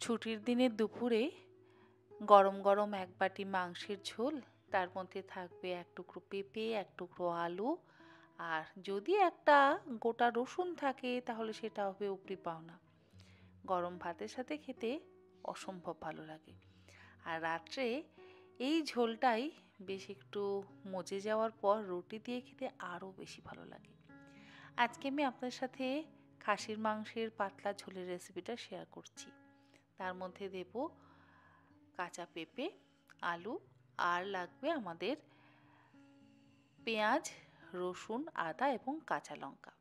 ছুটির দিনের দুপুরে গরম গরম এক বাটি মাংসের ঝোল, তার মধ্যে থাকবে এক টুকরো পেঁপে, এক টুকরো আলু, আর যদি একটা গোটা রসুন থাকে তাহলে সেটা হবে উপরি পাওনা। গরম ভাতের সাথে খেতে অসম্ভব ভালো লাগে। আর রাত্রে এই ঝোলটাই বেশ একটু মজে যাওয়ার পর রুটি দিয়ে খেতে আরও বেশি ভালো লাগে। আজকে আমি আপনার সাথে খাসির মাংসের পাতলা ঝোলের রেসিপিটা শেয়ার করছি। তার মধ্যে দেব কাঁচা পেঁপে, আলু, আর লাগবে আমাদের পেঁয়াজ, রসুন, আদা এবং কাঁচা লঙ্কা।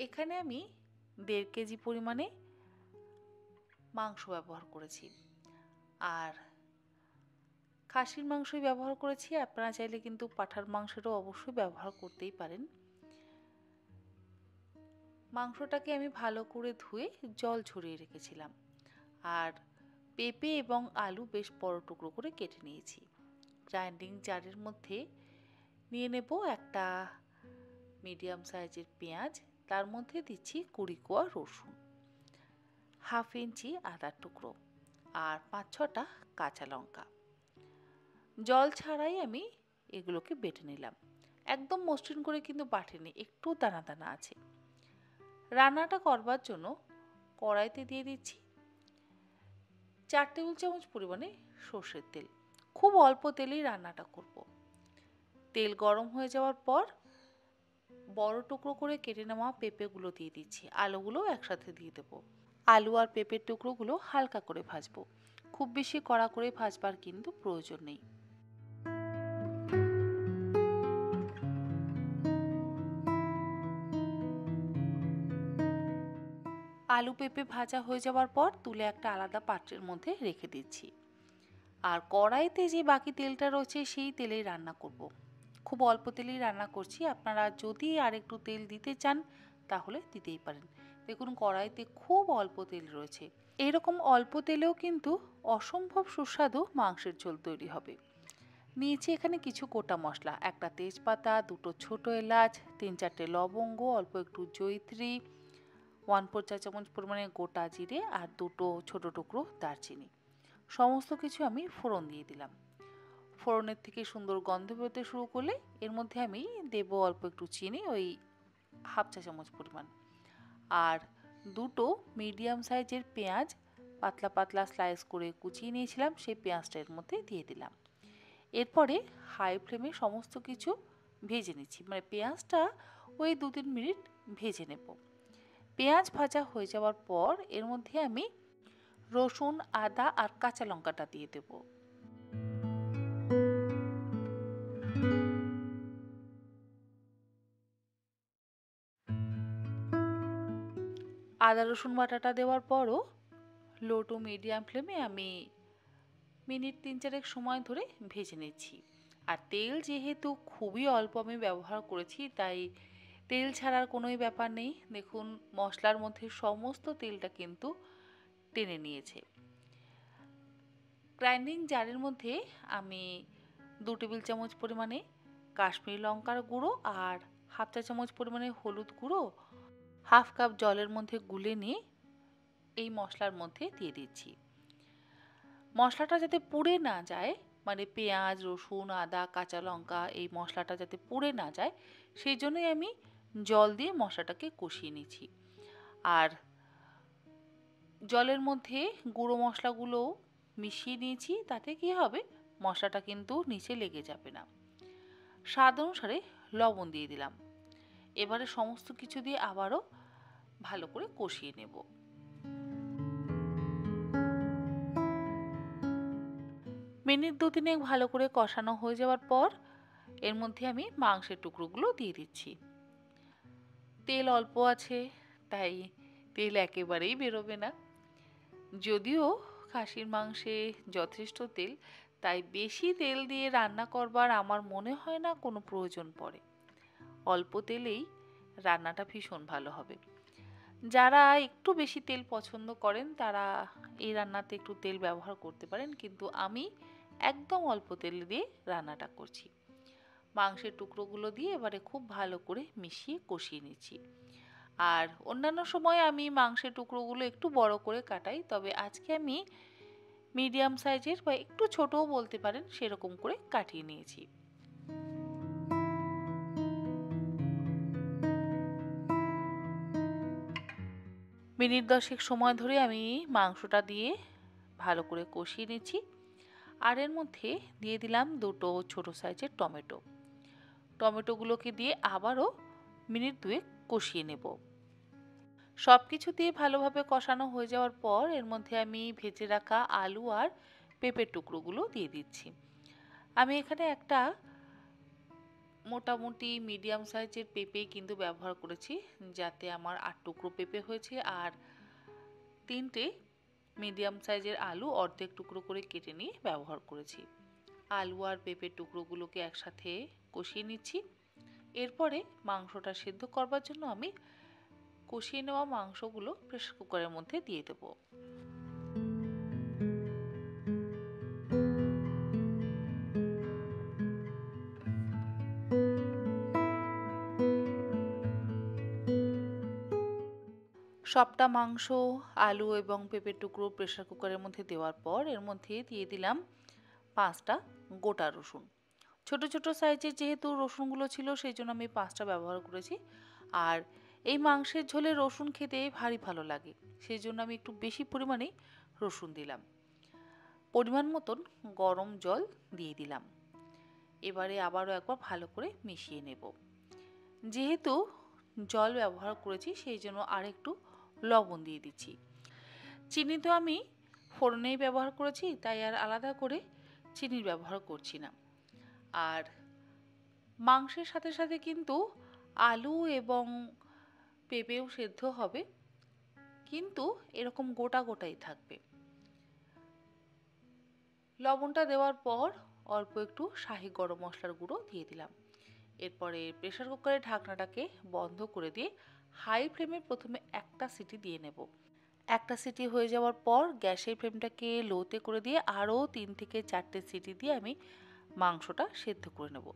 এখানে আমি 1.5 কেজি পরিমাণে মাংস ব্যবহার করেছি, আর খাসির মাংসই ব্যবহার করেছি। আপনারা চাইলে কিন্তু পাঁঠার মাংসেরও অবশ্যই ব্যবহার করতেই পারেন। মাংসটাকে আমি ভালো করে ধুয়ে জল ঝরিয়ে রেখেছিলাম, আর পেঁপে এবং আলু বেশ বড় টুকরো করে কেটে নিয়েছি। গ্রাইন্ডিং জারের মধ্যে নিয়ে নেব একটা মিডিয়াম সাইজের পেঁয়াজ, তার মধ্যে দিচ্ছি 20 কোয়া রসুন, 1/2 ইঞ্চি আদার টুকরো, আর 5-6টা কাঁচা লঙ্কা। জল ছাড়াই আমি এগুলোকে বেটে নিলাম। একদম মসৃণ করে কিন্তু বাটেনি, একটু দানা দানা আছে। রান্নাটা করবার জন্য কড়াইতে দিয়ে দিচ্ছি 4 টেবিল চামচ পরিমাণে সর্ষের তেল। খুব অল্প তেলেই রান্নাটা করব। তেল গরম হয়ে যাওয়ার পর বড় টুকরো করে কেটে নেওয়া পেঁপেগুলো দিয়ে দিচ্ছি, আলুগুলো একসাথে দিয়ে দেবো। আলু আর পেঁপের টুকরোগুলো হালকা করে ভাজবো, খুব বেশি কড়া করে ভাজবার কিন্তু প্রয়োজন নেই। আলু পেঁপে ভাজা হয়ে যাওয়ার পর তুলে একটা আলাদা পাত্রের মধ্যে রেখে দিচ্ছি। আর কড়াইতে যে বাকি তেলটা রয়েছে সেই তেলেই রান্না করব। খুব অল্প তেলেই রান্না করছি, আপনারা যদি আর একটু তেল দিতে চান তাহলে দিতেই পারেন। দেখুন কড়াইতে খুব অল্প তেল রয়েছে। এরকম অল্প তেলেও কিন্তু অসম্ভব সুস্বাদু মাংসের ঝোল তৈরি হবে। নিয়েছি এখানে কিছু গোটা মশলা, একটা তেজপাতা, 2টো ছোট এলাচ, 3-4টে লবঙ্গ, অল্প একটু জয়িত্রী, 1/4 চা চামচ পরিমাণে গোটা জিরে, আর 2টো ছোট টুকরো দারচিনি। সমস্ত কিছু আমি ফোড়ন দিয়ে দিলাম। ফোড়নের থেকে সুন্দর গন্ধ বেরোতে শুরু করলে এর মধ্যে আমি দেব অল্প একটু চিনি, ওই 1/2 চা চামচ পরিমাণ, আর 2টো মিডিয়াম সাইজের পেঁয়াজ পাতলা পাতলা স্লাইস করে কুচিয়ে নিয়েছিলাম, সেই পেঁয়াজটা এর মধ্যে দিয়ে দিলাম। এরপরে হাই ফ্লেমে সমস্ত কিছু ভেজে নিচ্ছি, মানে পেঁয়াজটা ওই 2-3 মিনিট ভেজে নেব। পেঁয়াজ ভাজা হয়ে যাওয়ার পর এর মধ্যে আমি রসুন, আদা আর কাঁচা লঙ্কাটা দিয়ে দেব। আদা রসুন বাটাটা দেওয়ার পরও লো টু মিডিয়াম ফ্লেমে আমি মিনিট 3-4 সময় ধরে ভেজে নিচ্ছি। আর তেল যেহেতু খুবই অল্প আমি ব্যবহার করেছি, তাই তেল ছাড়ার কোনোই ব্যাপার নেই। দেখুন মশলার মধ্যে সমস্ত তেলটা কিন্তু টেনে নিয়েছে। গ্রাইন্ডিং জারের মধ্যে আমি 2 টেবিল চামচ পরিমাণে কাশ্মীরি লঙ্কার গুঁড়ো আর 1/2 চা চামচ পরিমাণে হলুদ গুঁড়ো 1/2 কাপ জলের মধ্যে গুলে নিয়ে এই মশলার মধ্যে দিয়ে দিচ্ছি। মশলাটা যাতে পুড়ে না যায়, মানে পেঁয়াজ, রসুন, আদা, কাঁচা লঙ্কা এই মশলাটা যাতে পুড়ে না যায়, সেই জন্যই আমি জল দিয়ে মশলাটাকে কষিয়ে নিচ্ছি। আর জলের মধ্যে গুঁড়ো মশলাগুলোও মিশিয়ে নিয়েছি, তাতে কি হবে মশলাটা কিন্তু নিচে লেগে যাবে না। স্বাদ অনুসারে লবণ দিয়ে দিলাম। এবারে সমস্ত কিছু দিয়ে আবারও ভালো করে কষিয়ে নেব। মিনিট 2-3 ভালো করে কষানো হয়ে যাওয়ার পর এর মধ্যে আমি মাংসের টুকরোগুলো দিয়ে দিচ্ছি। তেল অল্প আছে, তাই তেল একেবারেই বেরোবে না। যদিও খাসির মাংসে যথেষ্ট তেল, তাই বেশি তেল দিয়ে রান্না করবার আমার মনে হয় না কোনো প্রয়োজন পড়ে। অল্প তেলেই রান্নাটা ভীষণ ভালো হবে। যারা একটু বেশি তেল পছন্দ করেন তারা এই রান্নাতে একটু তেল ব্যবহার করতে পারেন, কিন্তু আমি একদম অল্প তেল দিয়ে রান্নাটা করছি। মাংসের টুকরোগুলো দিয়ে এবারে খুব ভালো করে মিশিয়ে কষিয়ে নিচ্ছি। আর অন্যান্য সময় আমি মাংসের টুকরোগুলো একটু বড় করে কাটাই, তবে আজকে আমি মিডিয়াম সাইজের বা একটু ছোটও বলতে পারেন সেরকম করে কাটিয়ে নিয়েছি। মিনিট 10 সময় ধরে আমি মাংসটা দিয়ে ভালো করে কষিয়ে নিচ্ছি। আর এর মধ্যে দিয়ে দিলাম দুটো ছোট সাইজের টমেটো। টমেটোগুলোকে দিয়ে আবারও মিনিট 2 কষিয়ে নেব। সব কিছু দিয়ে ভালোভাবে কষানো হয়ে যাওয়ার পর এর মধ্যে আমি ভেজে রাখা আলু আর পেঁপের টুকরোগুলো দিয়ে দিচ্ছি। আমি এখানে একটা মোটামুটি মিডিয়াম সাইজের পেঁপে কিন্তু ব্যবহার করেছি, যাতে আমার 8 টুকরো পেঁপে হয়েছে। আর 3টে মিডিয়াম সাইজের আলু অর্ধেক টুকরো করে কেটে নিয়ে ব্যবহার করেছি। আলু আর পেঁপের টুকরোগুলোকে একসাথে কষিয়ে নিচ্ছি। এরপরে মাংসটা সেদ্ধ করবার জন্য আমি কষিয়ে নেওয়া মাংসগুলো প্রেসার কুকারের মধ্যে দিয়ে দেবো। সবটা মাংস, আলু এবং পেঁপের টুকরো প্রেসার কুকারের মধ্যে দেওয়ার পর এর মধ্যে দিয়ে দিলাম 5টা গোটা রসুন। ছোট ছোট সাইজের যেহেতু রসুনগুলো ছিল সেই জন্য আমি 5টা ব্যবহার করেছি। আর এই মাংসের ঝোলে রসুন খেতে ভারী ভালো লাগে, সেই জন্য আমি একটু বেশি পরিমাণে রসুন দিলাম। পরিমাণ মতন গরম জল দিয়ে দিলাম। এবারে আবারও একবার ভালো করে মিশিয়ে নেব। যেহেতু জল ব্যবহার করেছি সেই জন্য আর একটু লবণ দিয়ে দিচ্ছি। চিনি তো আমি ফোড়নেই ব্যবহার করেছি, তাই আর আলাদা করে চিনির ব্যবহার করছি না। আর মাংসের সাথে সাথে কিন্তু আলু এবং পেঁপেও সেদ্ধ হবে, কিন্তু এরকম গোটা গোটাই থাকবে। লবণটা দেওয়ার পর অল্প একটু শাহি গরম মশলার গুঁড়ো দিয়ে দিলাম। এরপরে প্রেসার কুকারের ঢাকনাটাকে বন্ধ করে দিয়ে হাই ফ্লেমে প্রথমে একটা সিটি দিয়ে নেব। একটা সিটি হয়ে যাওয়ার পর গ্যাসের ফ্লেমটাকে লোতে করে দিয়ে আরও 3 থেকে 4টে সিটি দিয়ে আমি মাংসটা সেদ্ধ করে নেব।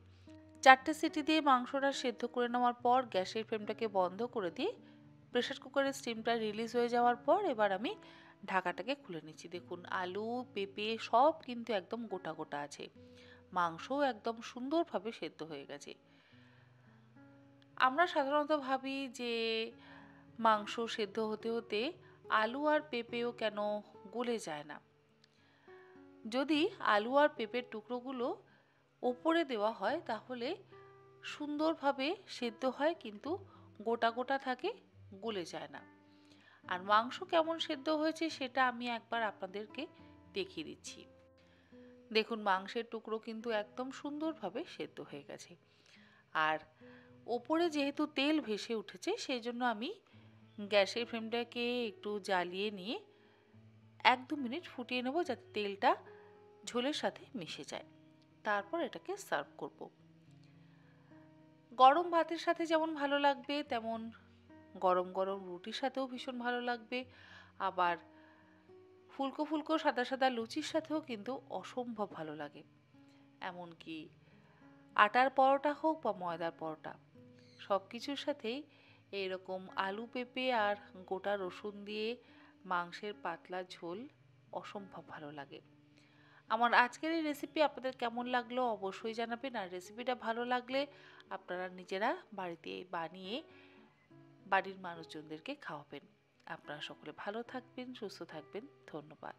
4টে সিটি দিয়ে মাংসটা সেদ্ধ করে নেওয়ার পর গ্যাসের ফ্লেমটাকে বন্ধ করে দিয়ে প্রেসার কুকারের স্টিমটা রিলিজ হয়ে যাওয়ার পর এবার আমি ঢাকাটাকে খুলে নিচ্ছি। দেখুন আলু, পেঁপে সব কিন্তু একদম গোটা গোটা আছে, মাংসও একদম সুন্দরভাবে সেদ্ধ হয়ে গেছে। আমরা সাধারণত ভাবি যে মাংস সেদ্ধ হতে হতে আলু আর পেঁপেও কেন গলে যায় না। যদি আলু আর পেঁপের টুকরোগুলো ওপরে দেওয়া হয় তাহলে সুন্দরভাবে সেদ্ধ হয়, কিন্তু গোটা গোটা থাকে, গলে যায় না। আর মাংস কেমন সেদ্ধ হয়েছে সেটা আমি একবার আপনাদেরকে দেখিয়ে দিচ্ছি। দেখুন মাংসের টুকরো কিন্তু একদম সুন্দরভাবে সেদ্ধ হয়ে গেছে। আর ওপরে যেহেতু তেল ভেসে উঠেছে সেই জন্য আমি গ্যাসের ফ্লেমটাকে একটু জ্বালিয়ে নিয়ে 1-2 মিনিট ফুটিয়ে নেব, যাতে তেলটা ঝোলের সাথে মিশে যায়। তারপর এটাকে সার্ভ করব। গরম ভাতের সাথে যেমন ভালো লাগবে, তেমন গরম গরম রুটির সাথেও ভীষণ ভালো লাগবে। আবার ফুলকো ফুলকো সাদা সাদা লুচির সাথেও কিন্তু অসম্ভব ভালো লাগে। এমনকি আটার পরোটা হোক বা ময়দার পরোটা, সব কিছুর সাথেই এইরকম আলু পেঁপে আর গোটা রসুন দিয়ে মাংসের পাতলা ঝোল অসম্ভব ভালো লাগে। আমার আজকের এই রেসিপি আপনাদের কেমন লাগলো অবশ্যই জানাবেন। আর রেসিপিটা ভালো লাগলে আপনারা নিজেরা বাড়িতে বানিয়ে বাড়ির মানুষজনদেরকে খাওয়াবেন। আপনারা সকলে ভালো থাকবেন, সুস্থ থাকবেন। ধন্যবাদ।